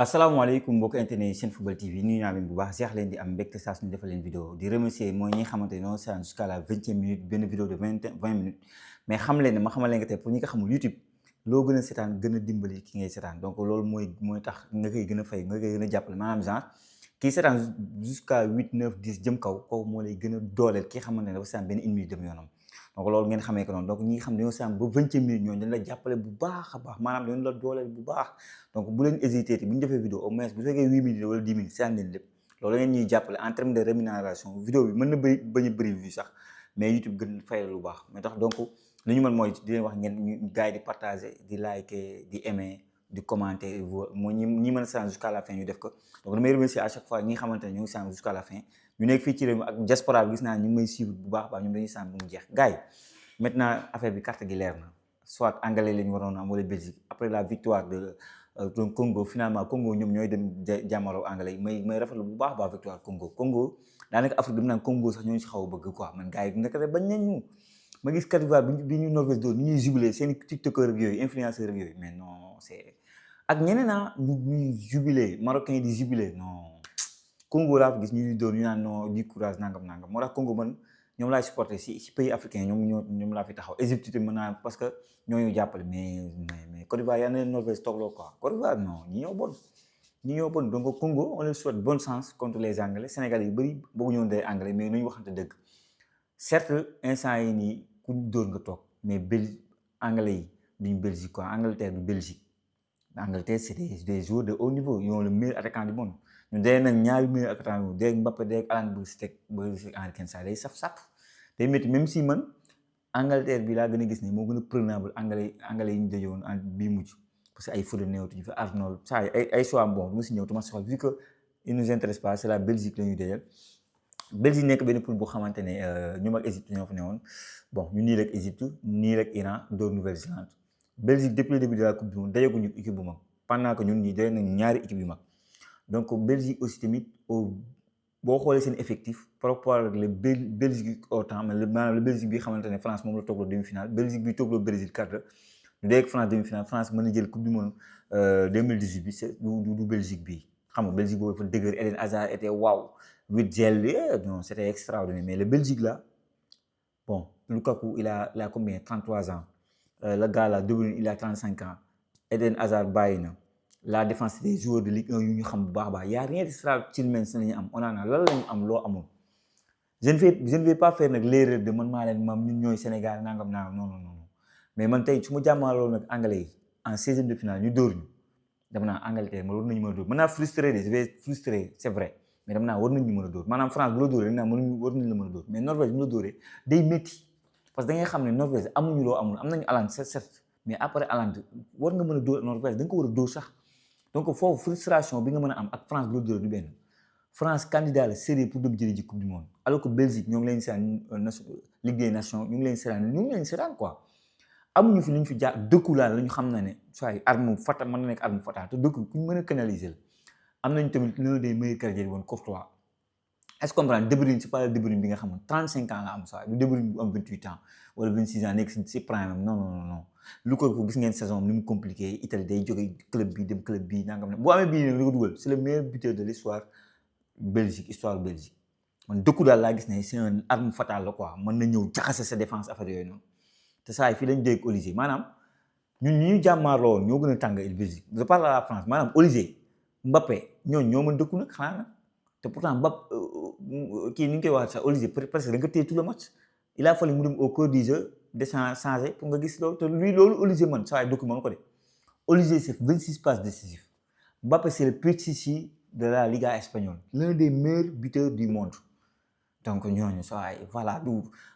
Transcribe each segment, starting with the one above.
asalaamaaleykum mbokk internet yi seen football TV nuyu naa leen bu baax jeex leen di am mbégte saa suñu defal leen vidéo di remercier mooy ñi nga xamante ne noonu seetaan jusqu'à la 20e minute benn vidéo de 20 minutes mais xam leen ne ma xamal leen que tey pour ñi nga xamul YouTube loo gën a seetaan gën a dimbali ki ngay seetaan donc loolu mooy tax nga koy gën a fay nga koy gën a jàppale maanaam genre kii seetaan jusqu'à 8 9 10 jëm kaw kooku moo lay gën a dooleel ki xamante ne dafa seetaan benn une minute dem yoonam donc loolu ngeen xamee ko noonu donc ñi nga xam ne dañoo seetaan ba 20e minute ñooñu dañ la jàppale bu baax a baax maanaam dañu la dooleel bu baax donc bu leen hésité bu ñu defee vidéo au moins bu fekkee 8 minutes wala 10 minutes seetaan leen lépp loolu ngeen ñuy jàppale en terme de rémunération vidéo bi mën na bañ a bëri vue sax mais YouTube gën fay lu baax mais tax donc li ñu mën mooy di leen wax ngeen gars yi di partager di liker di aimer di commenter mooy ñi mën a seetaan jusqu'à la fin ñu def ko donc damay remercier à chaque fois ñi nga xamante ne ñu ngi seetaan jusqu'à la fin ñu nekk fii ci réew mi ak diaspora bi gis naa ñu ngi may suivre bu baax baax ñoom dañuy seetaan bu mu jeex gars yi maintenant affaire bi carte gi leer na soit anglais la ñu waroon am wala Belgique après la victoire de Congo finalement Congo ñoom ñooy dem jàmmaroo anglais yi may rafetlu bu baax baax victoire Congo daanaka Afrique dama naan Congo sax ñoo ci xaw a bëgg quoi man gars yi naka bañ nañ ñu ma gis Côte d'Ivoire bi ñu Norvège doon ni ñuy jubilé seen tiktokeur ak yooyu influenceur ak yooyu mais non c'est ak ñeneen ñuy jubilé marocain yi di jubilé non Congo laa fa gis ñu doon ñu naan non di courage nangam moo tax Congo man ñoom laay supporté si pays africain ñoom laa fi taxaw Égypte mën naa parce que ñooñu jàppale mais Côte d'Ivoire yaa ne Norvège toogloo quoi Côte d'Ivoire non ñi ñoo bon donc Congo on leur souhaite bonne chance contre les Anglais Sénégal yu bëri bëggu ñoon day Anglais mais nu ñu waxante dëgg certes instant yi nii ku ñu dóor nga toog mais Anglais yi duñu Belgique quoi Angleterre du Belgique Angleterre c'est des joueurs de haut niveau ils ont le meilleur attaquant du monde ñu dee nag ñaari meilleur attaquant du monde dee Mbappé dee Haaland bu si teg Henry Kane day saf-sap day métti même si man Angleterre bi laa gën a gis ne moo gën a prenable anglais yi ñu dajowoon en bii mujj parce que ay Foden néewtuñu fi Arnold saa ay choix bon du ma si ñëw tuma soxla vu que il nous intéresse pas c'est la Belgique la ñuy dajal Belgique nekk benn poule boo xamante ne ñoom ak Égypte ñoo fa newoon bon ñu nii rek Égypte nii rek Iran dóor Nouvelle-Zélande Belgique depuis le début de la coupe du monde dajaguñu équipe bu mag pendant que ñun ñii daje nañ ñaari équipe yu mag donc Belgique aussi tamit boo xoolee seen effectif par rapport ak le Belgique au temps maanaam le Belgique bi xamante ne France moom la toogloo demi-finale Belgique bi toogloo Brésil quart de ñu dee ak France demi-finale France mën na jël coupe du monde 2018 bi c'est du Belgique bi xam nga Belgique boobu dafa dëgër Eden Hazard était waaw Witzel non c'était extraordinaire mais le Belgique là bon Lukaku il a combien 33 ans le gars là De Bruyne il a 35 ans Eden Hazard bàyyi na la défense des joueurs de Ligue 1 yu ñu xam bu baax y a rien d'extraordinaire la ñu am on a lan la ñu am loo amul je ne vais pas faire nag l'erreur de man maa leen maam ñun ñooy Sénégal nangam non mais man tey su ma jàmmaarloo nag anglais yi en 16e de finale ñu dóor ñu dama naa Angleterre ma war nañu mën a dóor mën naa frustré de je vais frustrer c'est vrai mais dama naa war nañu mën a dóor maanaam France bu la dóoree dama naa war nañu la mën a dóor mais Norvège bu la dóoree day métti parce que da ngay xam ne Norvège amuñu loo amul am nañu Haaland certes mais après Haaland war nga mën a dóor Norvège da nga ko war a dóor sax donc foofu frustration bi nga mën a am ak France bu la dóoree du benn France candidat la sérieux pour dem jëli ji coupe du monde alors que Belgique ñoo ngi leen seetaan Ligue des Nations ñu ngi leen seetaan quoi amuñu fi lu ñu fi jaar dëkku la ñu xam na ne soit arme fatale mën na nekk arme fatale te dëkku ku ñu mën a canaliser la am nañu tamit l'un des meilleurs gardiens woon Courtois est-ce que comprendre De Bruyne c'est pas le De Bruyne bi nga xamoon 35 ans la am saa du De Bruyne bu am 28 ans wala 26 ans nekk si prime am non Lukaku gis ngeen saison ni mu compliqué Italie day jóge club bi dem club bi nangam ne boo amee bii nag li ko dugal c'est le meilleur buteur de l'histoire Belgique man dëkku daal laa gis ne c'est une arme fatale la quoi mën na ñëw jaxase sa défense affaire yooyu noonu te saa yi fii lañ dégg Olysée maanaam ñun ñu jàmmaarloo ñoo gën a tàng Belgique je parle à la France maanaam Olysée Mbappé ñoo mën dëkku nag xanaa nag te pourtant Mbappé kii ni ñu koy waxee sax Olysée presque da nga téye tout le match il a fallu mu dem au cours du jeu de changer pour nga gis loolu te loolu Olysée man saa yi document ko de Olysée c'est 26 passes décisives Mbappé c'est le Pichichi de la Liga espagnole l'un des meilleurs buteurs du monde donc ñooñu saa yi voilà du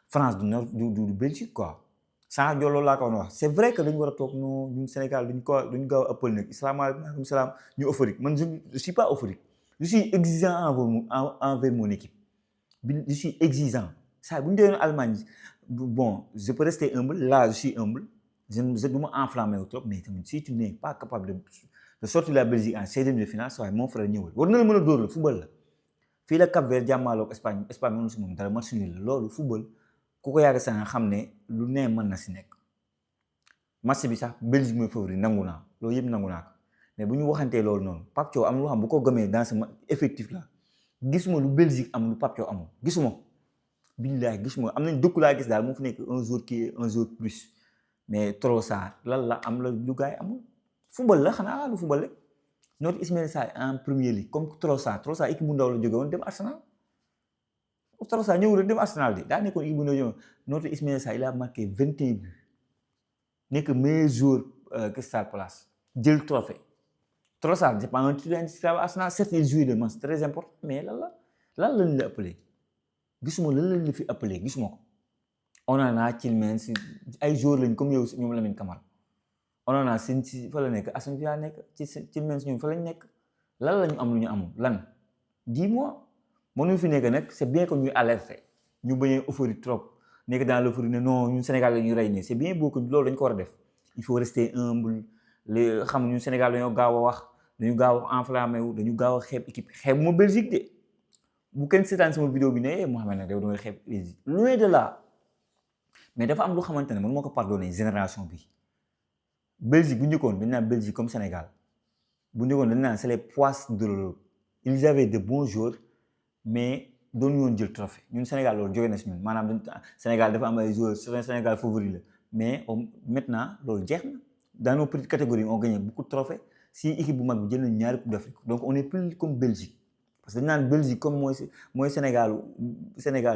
France du Belgique quoi sans loolu laa ko wax c'est vrai que dañu war a toog ñun Sénégal duñu gaaw a ëppal nag isalaamaaleykum salaam ñu euphorique man je suis pas euphorique je suis exigeant envers mon équipe je suis exigeant ça bu ñu demee Allemagne bon je peux rester humble là je suis humble je du ma enflammé wu trop mais tamit si tu n'es pas capable de sortir la Belgique en 16e de finale saa mon frère ñëwal war na la mën a dóor la football la fii la Cap-Vert jàmmaaloog Espagne mënu si moom dara match nul la loolu football ku ko yàgg sax nga xam ne lu ne mën na si nekk match bi sax Belgique mooy favori nangu naa loolu yëpp nangu naa ko mais bu ñu waxantee loolu noonu Pape Thiaw am lu xam bu ko gëmee dans ce effectif là gisuma lu Belgique am lu Pape Thiaw amul gisuma billahi gisuma am nañ dëkku laa gis daal moo fi nekk un jour qui est un jour plus mais Trossard lan la am la lu gars yi amul football la xanaa lu football rek notre Ismaïla Sarr en Premier League comme Trossard équipe bu ndaw la jóge woon dem Arsenal Trossard ñëw rek dem Arsenal de daa nekkoon équipe bu ndaw notre Ismaïla Sarr il a marqué 21 buts nekk meilleur joueur Crystal Palace jël trophée Trossard c'est pas un titulaire indiscutable Arsenal certes il joue de match très important mais lan lañ la appelé gisuma lan lañ la fi appelé gisuma ko Onana Tielemans ay joueurs lañ comme yow ñoom Lamine Camara Onana seen ci fa la nekk Aston Villa nekk ci Tielemans ñoom fa lañ nekk lan lañu am lu ñu amul lan dis-moi mënuñu fi nekk nag c'est bien que ñuy alerter ñu bañ a euphorie trop nekk dans l'euphorie ne non ñun Sénégal la ñuy rey ne c'est bien beau que loolu dañ ko war a def il faut rester humble les xam ñun Sénégal dañoo gaaw a wax dañu gaaw a enflammé wu dañu gaaw a xeeb équipe xeeb ma Belgique de bu kenn seetaan sama vidéo bi ne Mouhamed nag yow da ngay xeeb Belgique loin de là mais dafa am lu xamante ne man moo ko pardonné génération bi Belgique bu njëkkoon dañ naan Belgique comme Sénégal bu njëkkoon dañ naan c'est les poisses de l'Europe ils avaient de bons joueurs mais doon ñu jël trophée ñun Sénégal loolu jóge na si ñun maanaam Sénégal dafa am ay joueurs Sénégal favori la mais maintenant loolu jeex na dans nos petites catégories on gagné beaucoup de trophées si équipe bu mag bi jël nañ ñaari coupe d'Afrique donc on est plus comme Belgique parce que dañ naan Belgique comme mooy Sénégal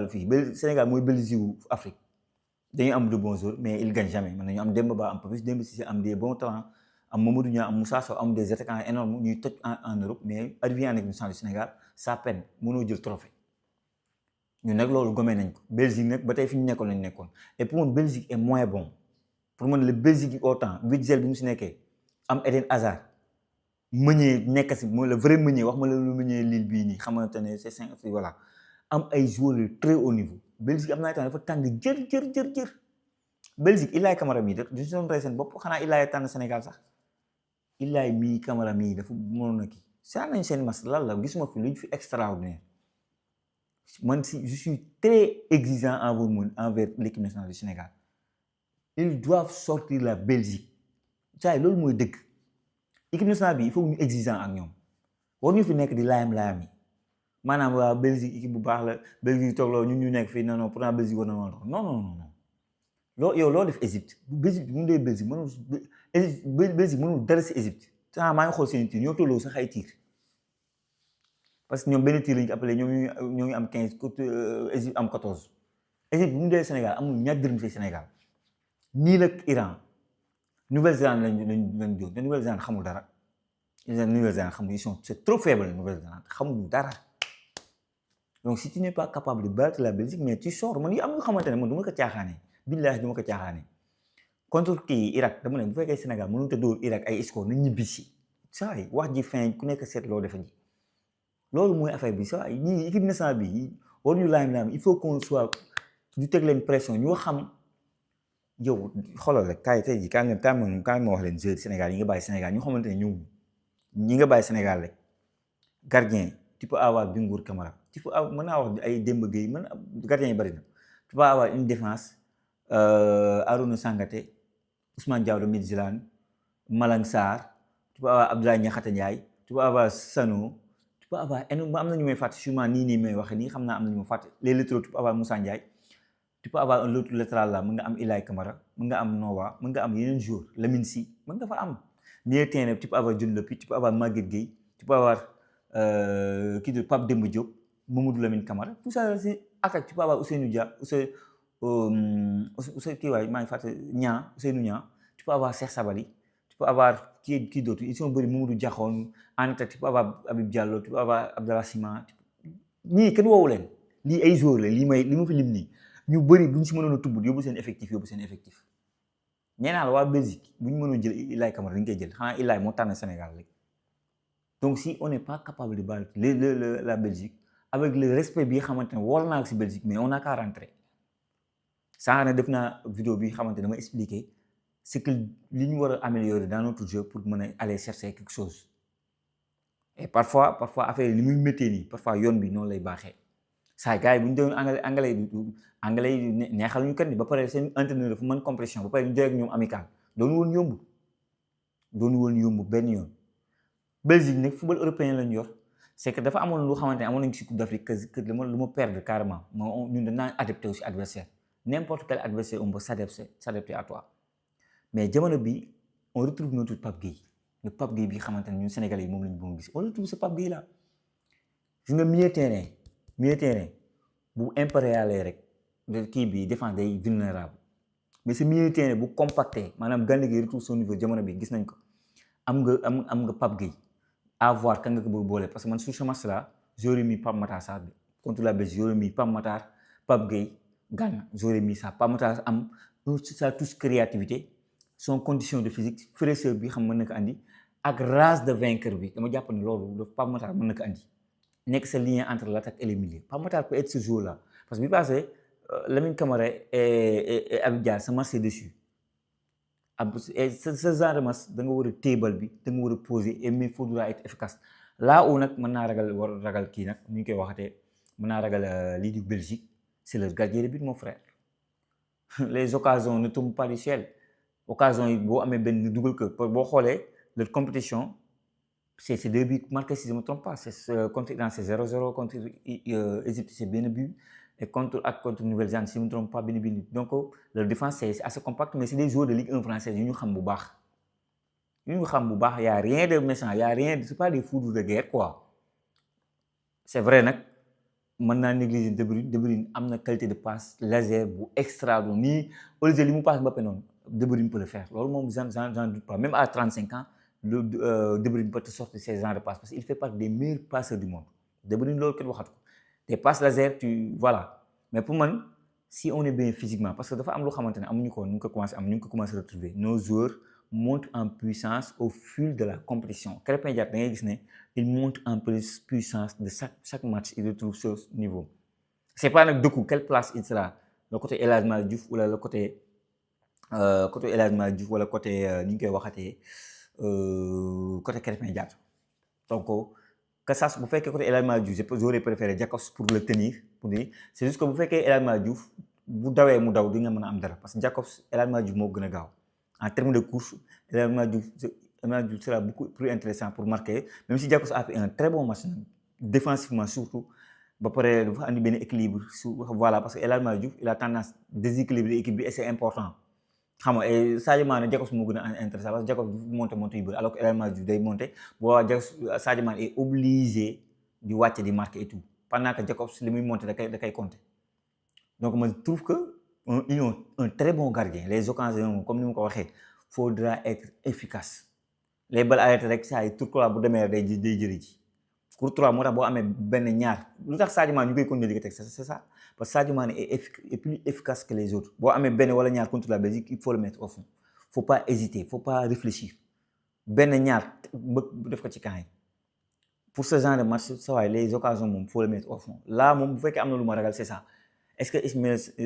fii Sénégal mooy Belgique wu Afrique dañuy am de bons joueurs mais ils gagnent jamais mën nañu am Demba Ba am Papis Demba Cissé am des bons talents am Mamadou Niang am Moussa Sow am des attaquants énormes ñuy toj en Europe mais arrivé en équipe nationale du Sénégal ça peine mënoo jël trophée ñun nag loolu gomee nañ ko Belgique nag ba tey fi ñu nekkoon lañ nekkoon et pour moi Belgique est moins bon pour moi le Belgique autant Witzel bi mu si nekkee am Eden Hazard Meunier nekk si mooy le vrai Meunier wax ma la lu Meunier Lille bii nii xamante ne c'est 5 voilà am ay joueurs de très haut niveau Belgique am na ay temps dafa tàng jër Belgique Ilaay Camara mii du si doon rey seen bopp xanaa Ilaay tànn Sénégal sax Ilaay mii Camara mii dafa mënoon a kii saa nañ seen mas lan la gisuma fi luñ fi extraordinaire man si je suis très exigeant envers l'équipe nationale du Sénégal ils doivent sortir la Belgique saa loolu mooy dëgg équipe nationale bi il faut ñu exigeant ak ñoom war ñu fi nekk di laayam yi maanaam waa Belgique équipe bu baax la Belgique toog loolu ñun ñu nekk fii non pourtant Belgique war na non loolu yow loo def Égypte Belgique mu dee Belgique mënul dara si Égypte maa ngi xool seen tir ñoo tolloo sax ay tir parce que ñoom benn tir lañu ko appelé ñoo ngi am 15 Égypte am 14 Égypte bu mu dee Sénégal amul ñaar dërëm si Sénégal nii la Iran Nouvelle-Zélande lañ jóg te Nouvelle-Zélande xamul dara Nouvelle-Zélande xamul c'est trop faible Nouvelle-Zélande xamul dara donc si tu n'es pas capable de battre la Belgique mais tu sors man yi am nga xamante ne man du ma ko caaxaane billahi du ma ko caaxaane contre kii Irak dama ne bu fekkee Sénégal mënut a dóor Irak ay score nañ ñibbi si saa yi wax ji fin ku nekk seet loo defa ji loolu mooy affaire bi saa yi ñii équipe nationale bi war ñu laam il faut qu'on soit ñu teg leen pression ñu xam yow xoolal rek kaay tey jii kaay ma wax leen joueur Sénégal yi nga bàyyi Sénégal ñu xamante ne ñi nga bàyyi Sénégal rek gardien tu peux avoir Bingour Kamara tu peux avoir mën naa wax ay Demba Gueye gardien yi bari na tu peux avoir une défense Arouna Sangaté Ousmane Diawara Midtjylland Malang Sarr tu peux avoir Abdoulaye Niakhate Ndiaye tu peux avoir Sano tu peux avoir am na ñu may fàtte sûrement nii may waxe nii xam naa am na ñu ma fàtte les latéraux tu peux avoir Moussa Ndiaye tu peux avoir un autre latéral là mën nga am Ilaay Camara mën nga am Noah mën nga am yeneen joueurs Lamine Sy mën nga fa am milieu terrain tu peux avoir Dion Lopy tu peux avoir Maguette Gueye tu peux avoir kii de Pape Demba Diop Mamadou Lamine Camara tout ça c'est attaque tu peux avoir Ousseynou Dia kii waay maa ngi fàtte Ousseynou Niang tu peux avoir Cheikh Sabali tu peux avoir kii d'autres ils sont bëri Mamadou Diakhone en attaque tu peux avoir Habib Diallo tu peux avoir Abdallah Sima ñii kenn woowu leen lii ay joueurs la li ma fi lim nii ñu bëri bu ñu si mënoon a tubb yóbbu seen effectif ñee naa la waa Belgique bu ñu mënoon jël Ilaay Camara dañu koy jël xanaa Ilaay moo tànn Sénégal rek donc si on n'est pas capable de battre la Belgique avec le respect bi xamante ne war naa ko si Belgique mais on n'a qu'à rentrer saa na def naa vidéo bi xamante ne dama expliquer c'est que li ñu war a améliorer dans notre jeu pour mën a aller chercher quelque chose et parfois affaire yi li muy méttee nii parfois yoon bi noonu lay baaxee saa gars yi bu ñu doon anglais yi neexal ñu kat ni ba pare seen entraîneur dafa mën compression ba pare ñu dee ak ñoom amical doonu woon yomb benn yoon Belgique nag football européen lañ yor c'est que dafa amoon lu xamante ne amoon nañu ci Coupe d'Afrique que lu ma perdre carrément moo ñun dañ naan adapté aussi adversaire n'importe quel adversaire on peut s'adapter à toi mais jamono bi on retrouve notre Pape Gueye le Pape Gueye bi xamante ne ñun Sénégalais yi moom lañu bëgg gis on retrouve ce Pape Gueye là gis nga milieu terrain bu impérial rek de kii bi défense day vulnérable mais ce milieu terrain bu compacté maanaam Gana Gueye retrouve son niveau jamono bi gis nañ ko am nga Pape Gueye à voir kan nga ko bëgg boole parce que man sur ce match là j'aurais mis Pape Matar Sarr contre la Belgique j'aurais mis Pape Matar Pape Gueye Gana j'aurais mis ça Pape Matar am sa touche créativité son condition de physique fraîcheur bi xam mën na ko andi ak rage de vaincre bi dama jàpp ne loolu Pape Matar mën na ko andi nekk ce lien entre l'attaque et le milieu Pape Matar peut être ce joueur là parce que bi passé Lamine Camara et Habib Diallo se marchaient dessus et ce genre de match da nga war a téebal bi da nga war a poser et mais il faudra être efficace là où nag mën naa ragal kii nag ñu koy waxatee mën naa ragal lii du Belgique c'est le gardien de but mon frère les occasions ne tombent pas du ciel occasion yi boo amee benn dugal ko boo xoolee leur compétition c'est 2 buts marqués si je ne me trompe pas c'est contre Iran c'est 0-0 contre Égypte c'est benn but et contre Nouvelle-Zélande si je ne me trompe pas benn but donc leur défense c'est assez compact mais c'est des joueurs de Ligue 1 française yu ñu xam bu baax y a rien de méchant y a rien c'est pas des foudres de guerre quoi c'est vrai nag mën naa négliger De Bruyne am na qualité de passe laser bu extraordinaire nii Olivier li mu passe Mbappé noonu De Bruyne peut le faire loolu moom j'en doute pas même à 35 ans De Bruyne peut te sortir ces genres de passes parce qu'il fait partie des meilleurs passeurs du monde De Bruyne loolu kenn waxatu ko des passes laser voilà mais pour man si on est bien physiquement parce que dafa am loo xamante ne amuñu ko ñu ngi ko commencé retrouver nos joueurs montent en puissance au fil de la compétition Krépin Diatta da ngay gis ne il monte en puissance de chaque match il retrouve ce niveau c'est pas nag dëkku quelle place il sera le côté El Hadji Malick Diouf wala le côté El Hadji Malick Diouf wala côté ni ñu koy waxatee côté Krépin Diatta donc que ça bu fekkee côté El Hadji Malick Diouf j'aurais préféré Jakobs pour le tenir pour dire c'est juste que bu fekkee El Hadji Malick Diouf bu dawee mu daw di nga mën a am dara parce que Jakobs El Hadji Malick Diouf moo gën a gaaw en termes de course El Hadji Malick Diouf sera beaucoup plus intéressant pour marquer même si Jakobs a fait un très bon match défensivement surtout ba pare dafa andi benn équilibre voilà parce que El Hadji Malick Diouf il a tendance déséquilibrer équipe bi et c'est important xam nga Sadio Mané Jakobs moo gën a intéressant parce que Jakobs du monter yu bëri alors que El Hadji Malick Diouf day monter boo Sadio Mané est obligé di wàcce di marquer et tout pendant que Jakobs li muy monter da koy compter donc moi je trouve que ils ont un très bon gardien les occasions comme ni ma ko waxee faudra être efficace les balles arrêtées rek saa yi Courtois bu demee day jëri ji Courtois moo tax boo amee benn ñaar lu tax Sadio Mané ñu koy continuer di ko teg c'est ça parce que Sadio Mané est plus efficace que les autres boo amee benn wala ñaar contre la Belgique il faut le mettre au fond faut pas hésiter faut pas réfléchir benn ñaar def ko ci camp yi pour ce genre de match ça va les occasions moom faut le mettre au fond là moom bu fekkee am na lu ma ragal c'est ça est-ce que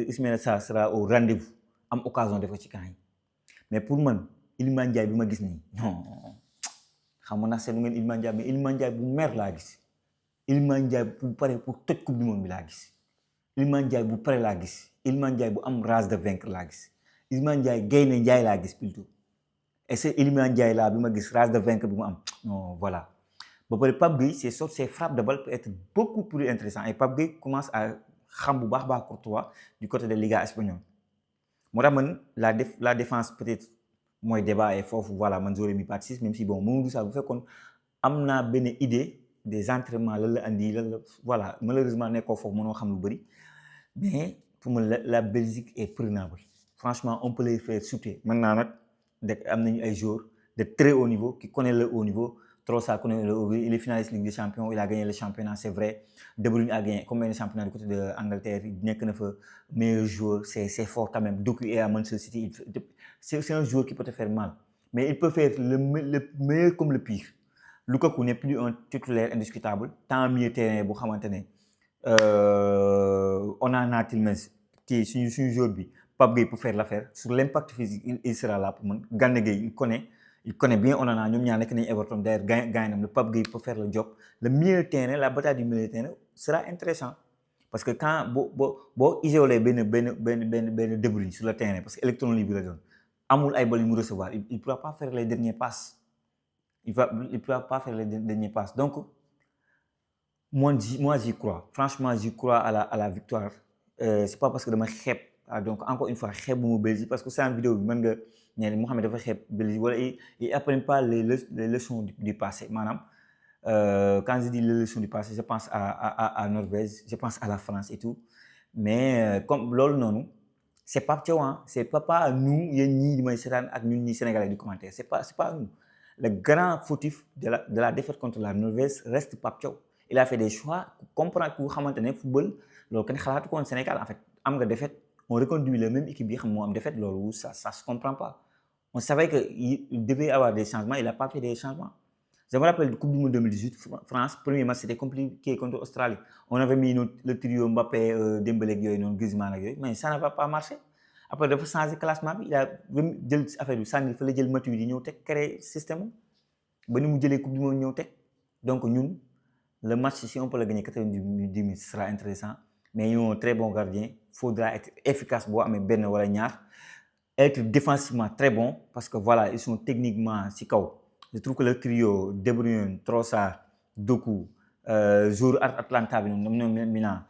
Ismaïla Sarr sera au rendez-vous am occasion def ko ci camp yi mais pour man Iliman Ndiaye bi ma gis nii non xam nga nag seetlu ngeen Iliman Ndiaye mais Iliman Ndiaye bu mer laa gis Iliman Ndiaye bu pare pour toj coupe du monde bi laa gis Iliman Ndiaye bu pare laa gis Iliman Ndiaye bu am rage de vaincre laa gis Iliman Ndiaye gaynde Ndiaye laa gis plutôt et c'est Iliman Ndiaye laa bi ma gis rage de vaincre bi mu am non voilà ba pare Pape Gueye ses frappes de balle peut être beaucoup plus intéressant et Pape Gueye commence à xam bu baax Courtois du côté de Liga espagnole moo tax man la défense peut-être mooy débat et foofu voilà man j'aurais mis pas 6 même si bon Mamadou Sarr bu fekkoon am naa benn idée des entraînements lan la andi lan la voilà malheureusement nekkoo foofu mënoo xam lu bëri mais pour moi la Belgique est prenable franchement on peut les faire chuter maintenant nag am nañu ay joueurs de très haut niveau qui connaît le haut niveau Trossard connaît le haut niveau il est finaliste Ligue des Champions il a gagné le championnat c'est vrai De Bruyne a gagné combien de championnats du côté de Angleterre nekk na fa meilleur joueur c'est fort quand même Doku est à Manchester City c'est un joueur qui peut te faire mal mais il peut faire le meilleur comme le pire Lukaku n'est plus un titulaire indiscutable tant milieu terrain bu xamante ne Onana Tielemans kii suñu joueur bi Pape Gueye peut faire l'affaire sur l'impact physique il sera là pour man Gana Gueye il connaît bien Onana ñoom ñaar nekk nañu Everton d'ailleurs gagnam le Pape Gueye peut faire le job le milieu terrain la bataille du milieu terrain sera intéressant parce que quand boo isolé benn De Bruyne sur le terrain parce que électron libre la doon amul ay bal yu mu recevoir il pourra pas faire les dernières passes il va pas faire les derniers passes. Donc, moi j'y crois. Franchement, j'y crois à la victoire. C'est pas parce que dama xeeb. Donc, encore une fois, xeebuma Belgique parce que c'est une vidéo bi mën nga ne Mohamed dafa xeeb Belgique wala il apprend pas les leçons du passé. Maanaam, quand je dis les leçons du passé, je pense à Norvège, je pense à la France et tout. Mais comme loolu noonu, c'est pas Thiaw, hein, c'est pas à nous yéen ñii di may seetaan ak ñun ñii Sénégalais du commentaire, c'est pas à nous. Le grand fautif de la défaite contre la Norvège reste Pape Thiaw. Il a fait des choix comprendre ku xamante ne football loolu kenn xalaatu ko woon Sénégal en fait am nga défaite on reconduit la même équipe bi xam moo am défaite loolu ça se comprend pas. On savait que il devait avoir des changements, il a pas fait des changements. Je me rappelle Coupe du Monde 2018 France premier match c'était compliqué contre Australie. On avait mis le trio Mbappé Dembélé ak yooyu noonu Griezmann ak yooyu mais ça n'a pas marché. Après dafa changer classement bi il a jël affaire bi sànni fa la jël Matuidi ñëw teg créer système ba ni mu jëlee Coupe du Monde ñëw teg donc ñun le match si on peut le gagner 90 minutes ce sera intéressant mais ils ont un très bon gardien faudra être efficace boo amee benn wala ñaar être défensivement très bon parce que voilà ils sont techniquement si kaw. Je trouve que le trio De Bruyne, Trossard, Doku, jour Atlanta bi noonu Milan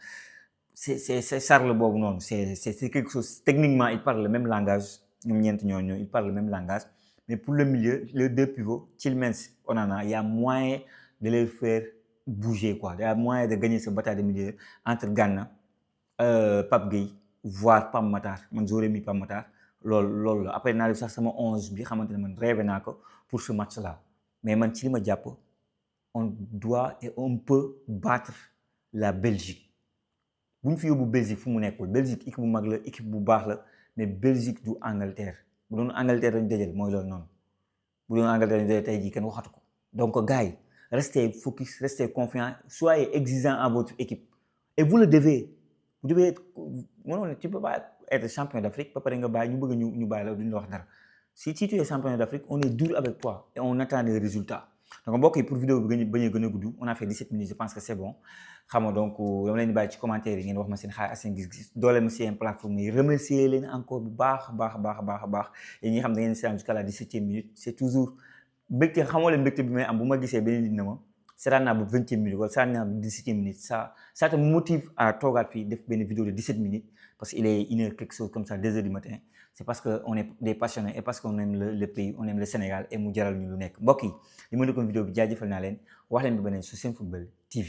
c'est Charles boobu noonu c'est quelque chose techniquement ils parlent le même langage ñoom ñeent ñooñu ils parlent le même langage mais pour le milieu les deux pivots Tielemans Onana il y a moyen de les faire bouger quoi il y a moyen de gagner ce bataille de milieu entre Gana Pape Gueye voire Pape Matar man j'aurais mis Pape Matar loolu la après naa def sax sama 11 bi xamante ne man rêvé naa ko pour ce match là mais man ci li ma jàpp on doit et on peut battre la Belgique bu ñu fi yóbbu Belgique fu mu nekkul Belgique équipe bu mag la équipe bu baax la mais Belgique du Angleterre bu doon Angleterre dañu dajal mooy loolu noonu bu doon Angleterre dañu dajal tey jii kenn waxatu ko donc gars yi restez focus restez confiants soyez exigeants en votre équipe et vous le devez vous devez mënoon tu peux pas être champion d'Afrique ba pare nga bàyyi ñu bëgg ñu bàyyi la duñu la wax dara si tu es champion d'Afrique on est dur avec toi et on attend des résultats donc mbokk yi pour vidéo bi bañ a gën a gudd on a fait 17 minutes je pense que c'est bon xam nga donc dama leen di bàyyi ci commentaire yi ngeen wax ma seen xaar ak seen gis-gis doole ma seen plateforme yi remercier leen encore bu baax yéen ñi xam da ngeen seetaan jusqu'à la 17e minute c'est toujours mbégte xamoo leen mbégte bi may am bu ma gisee beneen nit na ma seetaan naa ba 20e minute wala seetaan naa ba 17e minute ça te motive à toogaat fii def benn vidéo de 17 minutes parce qu'il est 1h quelque chose comme ça 2h du matin c'est parce que on est des passionnés et parce qu'on aime le pays on aime le Sénégal et mu jaral ñu lu nekk mbokk yi li ma nekkoon vidéo bi jaajëfal naa leen wax leen ba beneen su Senfootball TV